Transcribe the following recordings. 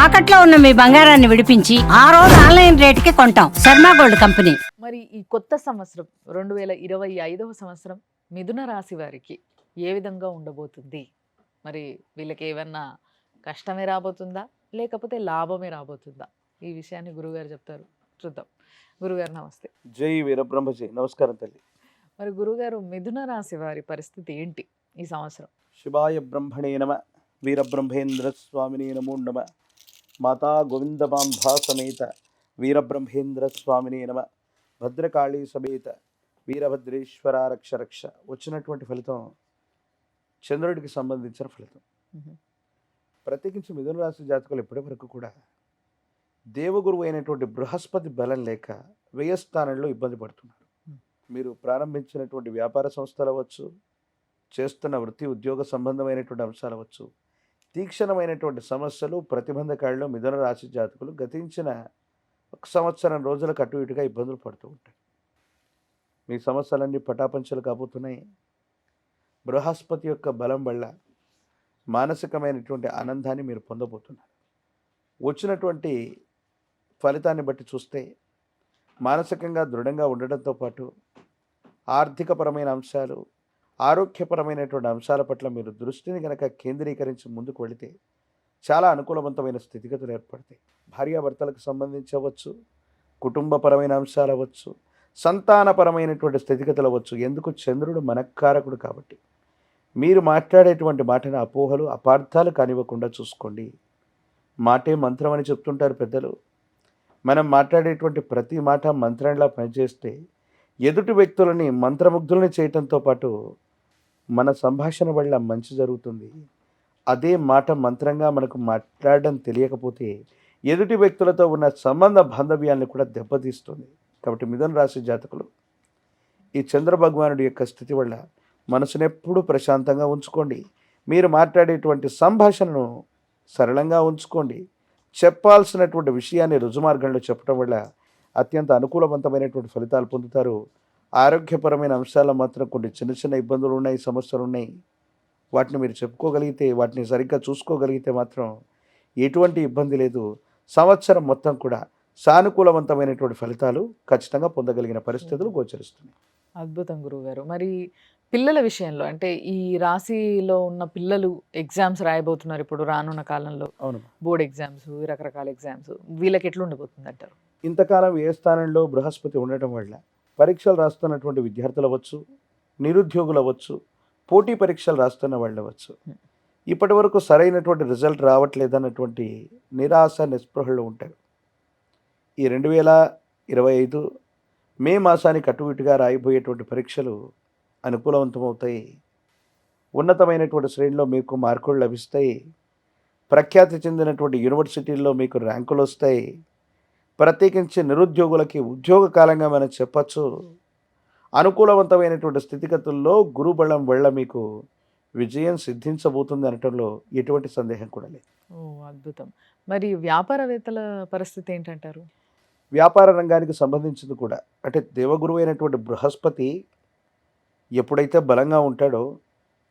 తాకట్లో ఉన్న మీ బంగారాన్ని విడిపించి ఆ రోజు ఆన్లైన్ రేటుకి కొంటాం. Sharma gold company. మరి ఈ కొత్త సంవత్సరం 2025వ సంవత్సరం మిథున రాశి వారికి ఏ విధంగా ఉండబోతుంది? మరి వీళ్ళకి ఏమన్నా కష్టమే రాబోతుందా, లేకపోతే లాభమే రాబోతుందా? ఈ విషయాన్ని గురుగారు చెప్తారు, చూద్దాం. గురుగారు నమస్తే. జై వీరబ్రహ్మజీ. నమస్కారం తల్లి. మరి గురుగారు, మిథున రాశి వారి పరిస్థితి ఏంటి ఈ సంవత్సరం? శివాయ బ్రహ్మణే నమ, వీరబ్రహ్మేంద్ర స్వామినే నమో నమ, మాతా గోవిందమాంబా సమేత వీరబ్రహ్మేంద్ర స్వామినే నమ, భద్రకాళీ సమేత వీరభద్రేశ్వర రక్ష రక్ష. వచ్చినటువంటి ఫలితం చంద్రుడికి సంబంధించిన ఫలితం. ప్రత్యేకించి మిథున రాశి జాతకులు ఇప్పటి వరకు కూడా దేవగురువు అయినటువంటి బృహస్పతి బలం లేక వ్యయస్థానంలో ఇబ్బంది పడుతున్నారు. మీరు ప్రారంభించినటువంటి వ్యాపార సంస్థలు అవ్వచ్చు, చేస్తున్న వృత్తి ఉద్యోగ సంబంధమైనటువంటి అంశాలు అవ్వచ్చు, తీక్షణమైనటువంటి సమస్యలు ప్రతిబంధకాలలో మిథున రాశి జాతకులు గతించిన 1 సంవత్సరం రోజులకు అటు ఇటుగా ఇబ్బందులు పడుతూ ఉంటాయి. మీ సమస్యలన్నీ పటాపంచలు కాబోతున్నాయి. బృహస్పతి యొక్క బలం వల్ల మానసికమైనటువంటి ఆనందాన్ని మీరు పొందబోతున్నారు. వచ్చినటువంటి ఫలితాన్ని బట్టి చూస్తే మానసికంగా దృఢంగా ఉండడంతో పాటు ఆర్థికపరమైన అంశాలు, ఆరోగ్యపరమైనటువంటి అంశాల పట్ల మీరు దృష్టిని కనుక కేంద్రీకరించి ముందుకు వెళితే చాలా అనుకూలవంతమైన స్థితిగతులు ఏర్పడతాయి. భార్యాభర్తలకు సంబంధించవచ్చు, కుటుంబపరమైన అంశాలు అవ్వచ్చు, సంతానపరమైనటువంటి స్థితిగతులు అవ్వచ్చు. ఎందుకు? చంద్రుడు మనఃకారకుడు కాబట్టి మీరు మాట్లాడేటువంటి మాటను అపోహలు అపార్థాలు కానివ్వకుండా చూసుకోండి. మాటే మంత్రం అని చెప్తుంటారు పెద్దలు. మనం మాట్లాడేటువంటి ప్రతి మాట మంత్రంలా పనిచేస్తే ఎదుటి వ్యక్తులని మంత్రముగ్ధుల్ని చేయటంతో పాటు మన సంభాషణ వల్ల మంచి జరుగుతుంది. అదే మాట మంత్రంగా మనకు మాట్లాడడం తెలియకపోతే ఎదుటి వ్యక్తులతో ఉన్న సంబంధ బాంధవ్యాన్ని కూడా దెబ్బతీస్తుంది. కాబట్టి మిథున రాశి జాతకులు ఈ చంద్ర భగవానుడి యొక్క స్థితి వల్ల మనసునెప్పుడు ప్రశాంతంగా ఉంచుకోండి. మీరు మాట్లాడేటువంటి సంభాషణను సరళంగా ఉంచుకోండి. చెప్పాల్సినటువంటి విషయాన్ని రుజుమార్గంలో చెప్పడం వల్ల అత్యంత అనుకూలవంతమైనటువంటి ఫలితాలు పొందుతారు. ఆరోగ్యపరమైన అంశాల్లో మాత్రం కొన్ని చిన్న చిన్న ఇబ్బందులు ఉన్నాయి, సమస్యలు ఉన్నాయి. వాటిని మీరు చెప్పుకోగలిగితే, వాటిని సరిగ్గా చూసుకోగలిగితే మాత్రం ఎటువంటి ఇబ్బంది లేదు. సంవత్సరం మొత్తం కూడా సానుకూలవంతమైనటువంటి ఫలితాలు ఖచ్చితంగా పొందగలిగిన పరిస్థితులు గోచరిస్తున్నాయి. అద్భుతం గురుగారు. మరి పిల్లల విషయంలో, అంటే ఈ రాశిలో ఉన్న పిల్లలు ఎగ్జామ్స్ రాయబోతున్నారు ఇప్పుడు రానున్న కాలంలో. అవును. బోర్డ్ ఎగ్జామ్స్, రకరకాల ఎగ్జామ్స్, వీళ్ళకి ఎట్లా ఉండబోతుంది అంటారు? ఇంతకాలం ఏ స్థానంలో బృహస్పతి ఉండటం వల్ల పరీక్షలు రాస్తున్నటువంటి విద్యార్థులు అవ్వచ్చు, నిరుద్యోగులు అవ్వచ్చు, పోటీ పరీక్షలు రాస్తున్న వాళ్ళు అవ్వచ్చు, ఇప్పటి వరకు సరైనటువంటి రిజల్ట్ రావట్లేదన్నటువంటి నిరాశ నిస్పృహలు ఉంటారు. ఈ 2025 మే మాసానికి అటు ఇటుగా రాయబోయేటువంటి పరీక్షలు అనుకూలవంతమవుతాయి. ఉన్నతమైనటువంటి శ్రేణిలో మీకు మార్కులు లభిస్తాయి. ప్రఖ్యాతి చెందినటువంటి యూనివర్సిటీల్లో మీకు ర్యాంకులు వస్తాయి. ప్రత్యేకించి నిరుద్యోగులకి ఉద్యోగ కాలంగా మనం చెప్పచ్చు. అనుకూలవంతమైనటువంటి స్థితిగతుల్లో గురుబలం వల్ల మీకు విజయం సిద్ధించబోతుంది అనటంలో ఎటువంటి సందేహం కూడా లేదు. ఓ అద్భుతం. మరి వ్యాపారవేత్తల పరిస్థితి ఏంటంటారు? వ్యాపార రంగానికి సంబంధించింది కూడా అంటే దేవగురువు అయినటువంటి బృహస్పతి ఎప్పుడైతే బలంగా ఉంటాడో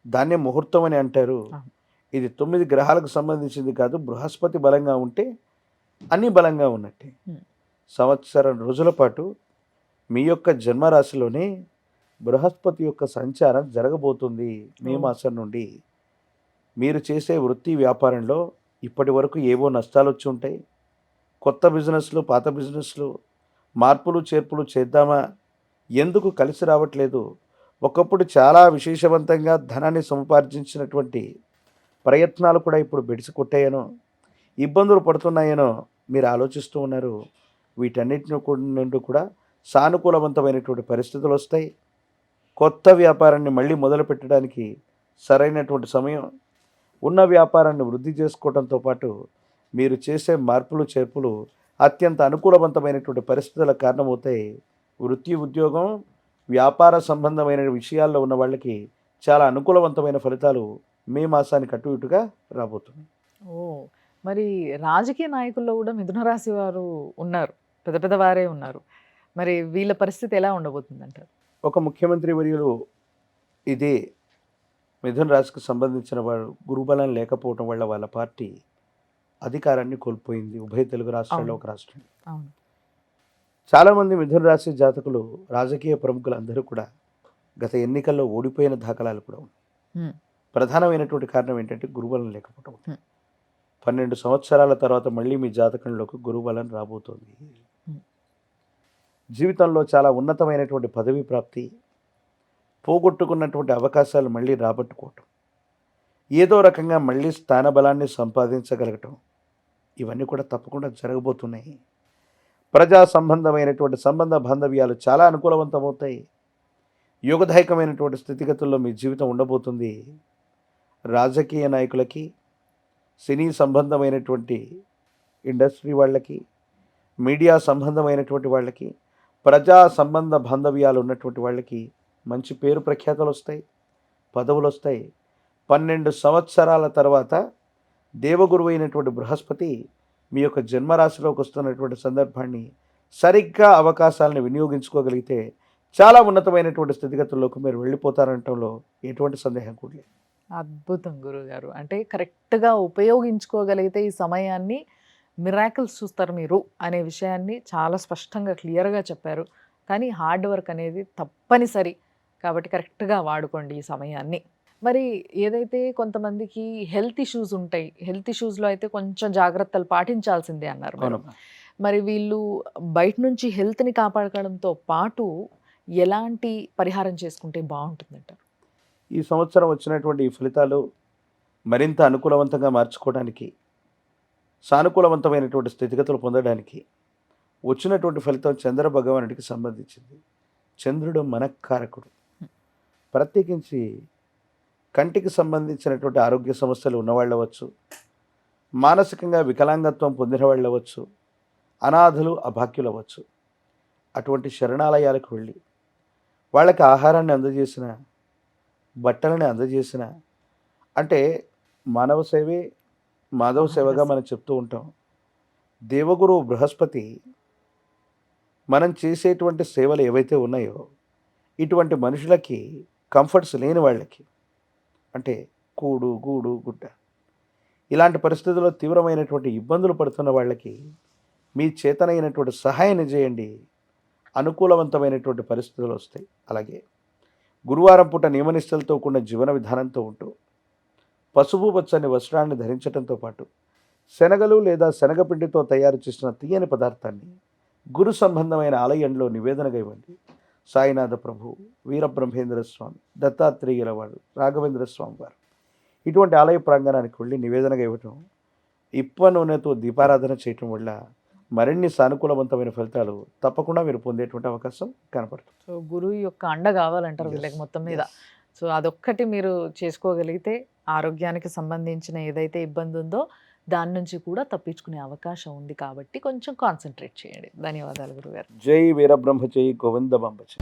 దాన్నే ముహూర్తం అని అంటారు. ఇది 9 గ్రహాలకు సంబంధించింది కాదు. బృహస్పతి బలంగా ఉంటే అన్నీ బలంగా ఉన్నట్టే. సంవత్సరం రోజుల పాటు మీ యొక్క జన్మరాశిలోనే బృహస్పతి యొక్క సంచారం జరగబోతుంది. మే మాసం నుండి మీరు చేసే వృత్తి వ్యాపారంలో ఇప్పటి వరకు ఏవో నష్టాలు వచ్చి ఉంటాయి. కొత్త బిజినెస్లు, పాత బిజినెస్లు, మార్పులు చేర్పులు చేద్దామా, ఎందుకు కలిసి రావట్లేదు, ఒకప్పుడు చాలా విశేషవంతంగా ధనాన్ని సముపార్జించినటువంటి ప్రయత్నాలు కూడా ఇప్పుడు బెడిసి కొట్టాయనో, ఇబ్బందులు పడుతున్నాయనో మీరు ఆలోచిస్తూ ఉన్నారు. వీటన్నిటిని నుండి కూడా సానుకూలవంతమైనటువంటి పరిస్థితులు వస్తాయి. కొత్త వ్యాపారాన్ని మళ్ళీ మొదలు పెట్టడానికి సరైనటువంటి సమయం. ఉన్న వ్యాపారాన్ని వృద్ధి చేసుకోవడంతో పాటు మీరు చేసే మార్పులు చేర్పులు అత్యంత అనుకూలవంతమైనటువంటి పరిస్థితులకు కారణమవుతాయి. వృత్తి ఉద్యోగం వ్యాపార సంబంధమైన విషయాల్లో ఉన్న వాళ్ళకి చాలా అనుకూలవంతమైన ఫలితాలు మే మాసానికి అటు ఇటుగా రాబోతున్నాయి. ఓ మరి రాజకీయ నాయకుల్లో కూడా మిథున రాశి వారు ఉన్నారు, పెద్ద పెద్ద వారే ఉన్నారు. మరి వీళ్ళ పరిస్థితి ఎలా ఉండబోతుంది అంటారు? ఒక ముఖ్యమంత్రి వర్యులు ఇదే మిథున రాశికి సంబంధించిన వారు గురుబలం లేకపోవటం వల్ల వాళ్ళ పార్టీ అధికారాన్ని కోల్పోయింది. ఉభయ తెలుగు రాష్ట్రాల్లో అవును. ఒక రాష్ట్రం. అవును. చాలామంది మిథున రాశి జాతకులు, రాజకీయ ప్రముఖులందరూ కూడా గత ఎన్నికల్లో ఓడిపోయిన దాఖలాలు కూడా ఉన్నాయి. హ్మ్. ప్రధానమైనటువంటి కారణం ఏంటంటే గురుబలం లేకపోవడం. హ్మ్. 12 సంవత్సరాల తర్వాత మళ్ళీ మీ జాతకంలోకి గురుబలం రాబోతోంది. హ్మ్. జీవితంలో చాలా ఉన్నతమైనటువంటి పదవి ప్రాప్తి, పోగొట్టుకున్నటువంటి అవకాశాలు మళ్ళీ రాబట్టుకోవటం, ఏదో రకంగా మళ్ళీ స్థానబలాన్ని సంపాదించగలగటం, ఇవన్నీ కూడా తప్పకుండా జరగబోతున్నాయి. ప్రజా సంబంధమైనటువంటి సంబంధ బాంధవ్యాలు చాలా అనుకూలవంతమవుతాయి. యోగదాయకమైనటువంటి స్థితిగతుల్లో మీ జీవితం ఉండబోతుంది. రాజకీయ నాయకులకి, సినీ సంబంధమైనటువంటి ఇండస్ట్రీ వాళ్ళకి, మీడియా సంబంధమైనటువంటి వాళ్ళకి, ప్రజా సంబంధ బాంధవ్యాలు ఉన్నటువంటి వాళ్ళకి మంచి పేరు ప్రఖ్యాతలు వస్తాయి, పదవులు వస్తాయి. 12 సంవత్సరాల తర్వాత దేవగురువు అయినటువంటి బృహస్పతి మీ యొక్క జన్మరాశిలోకి వస్తున్నటువంటి సందర్భాన్ని సరిగ్గా అవకాశాలను వినియోగించుకోగలిగితే చాలా ఉన్నతమైనటువంటి స్థితిగతుల్లోకి మీరు వెళ్ళిపోతారనటంలో ఎటువంటి సందేహం కూడా లేదు. అద్భుతం గురుగారు. అంటే కరెక్ట్‌గా ఉపయోగించుకోగలిగితే ఈ సమయాన్ని మిరాకిల్స్ చూస్తారు మీరు అనే విషయాన్ని చాలా స్పష్టంగా క్లియర్‌గా చెప్పారు. కానీ హార్డ్ వర్క్ అనేది తప్పనిసరి. కాబట్టి కరెక్ట్‌గా వాడుకోండి ఈ సమయాన్ని. మరి ఏదైతే కొంతమందికి హెల్త్ ఇష్యూస్ ఉంటాయి. హెల్త్ ఇష్యూస్‌లో అయితే కొంచెం జాగ్రత్తలు పాటించాల్సిందే అన్నారు మీరు. అవునమ్మా. మరి వీళ్ళు బయట నుంచి హెల్త్‌ని కాపాడుకోవడంతో పాటు ఎలాంటి పరిహారం చేసుకుంటే బావుంటుందంటారు? ఈ సంవత్సరం వచ్చినటువంటి ఈ ఫలితాలు మరింత అనుకూలవంతంగా మార్చుకోవడానికి, సానుకూలవంతమైనటువంటి స్థితిగతులు పొందడానికి వచ్చినటువంటి ఫలితం చంద్ర భగవానుడికి సంబంధించింది. చంద్రుడు మనఃకారకుడు. ప్రత్యేకించి కంటికి సంబంధించినటువంటి ఆరోగ్య సమస్యలు ఉన్నవాళ్ళు అవ్వచ్చు, మానసికంగా వికలాంగత్వం పొందిన వాళ్ళు అవ్వచ్చు, అనాథులు అభాగ్యులు అవ్వచ్చు. అటువంటి శరణాలయాలకు వెళ్ళి వాళ్ళకి ఆహారాన్ని అందజేసిన, బట్టలని అందజేసిన, అంటే మానవ సేవే మాధవ సేవగా మనం చెప్తూ ఉంటాం. దేవగురు బృహస్పతి మనం చేసేటువంటి సేవలు ఏవైతే ఉన్నాయో ఇటువంటి మనుషులకి, కంఫర్ట్స్ లేని వాళ్ళకి, అంటే కూడు గూడు గుడ్డ ఇలాంటి పరిస్థితుల్లో తీవ్రమైనటువంటి ఇబ్బందులు పడుతున్న వాళ్ళకి మీ చేతనైనటువంటి సహాయాన్ని చేయండి. అనుకూలవంతమైనటువంటి పరిస్థితులు వస్తాయి. అలాగే గురువారం పూట నియమనిష్టలతో కూడిన జీవన విధానంతో ఉంటూ పసుపు పచ్చని వస్త్రాన్ని ధరించడంతో పాటు శనగలు లేదా శనగపిండితో తయారు చేసిన తీయని పదార్థాన్ని గురు సంబంధమైన ఆలయంలో నివేదనగా ఇవ్వండి. సాయినాథ ప్రభు, వీరబ్రహ్మేంద్ర స్వామి, దత్తాత్రేయుల వారు, రాఘవేంద్ర స్వామి వారు ఇటువంటి ఆలయ ప్రాంగణానికి వెళ్ళి నివేదనగా ఇవ్వటం, ఇప్ప నూనెతో దీపారాధన చేయటం వల్ల మరిన్ని సానుకూలవంతమైన ఫలితాలు తప్పకుండా మీరు పొందేటువంటి అవకాశం కనపడుతుంది. సో గురువు యొక్క అండ కావాలంటారు వీళ్ళకి మొత్తం మీద. Yes. సో అదొక్కటి మీరు చేసుకోగలిగితే ఆరోగ్యానికి సంబంధించిన ఏదైతే ఇబ్బంది ఉందో దాని నుంచి కూడా తప్పించుకునే అవకాశం ఉంది. కాబట్టి కొంచెం కాన్సన్ట్రేట్ చేయండి. ధన్యవాదాలు గురుగారు. జై వీరబ్రహ్మ జై గోవింద బాంబ జై.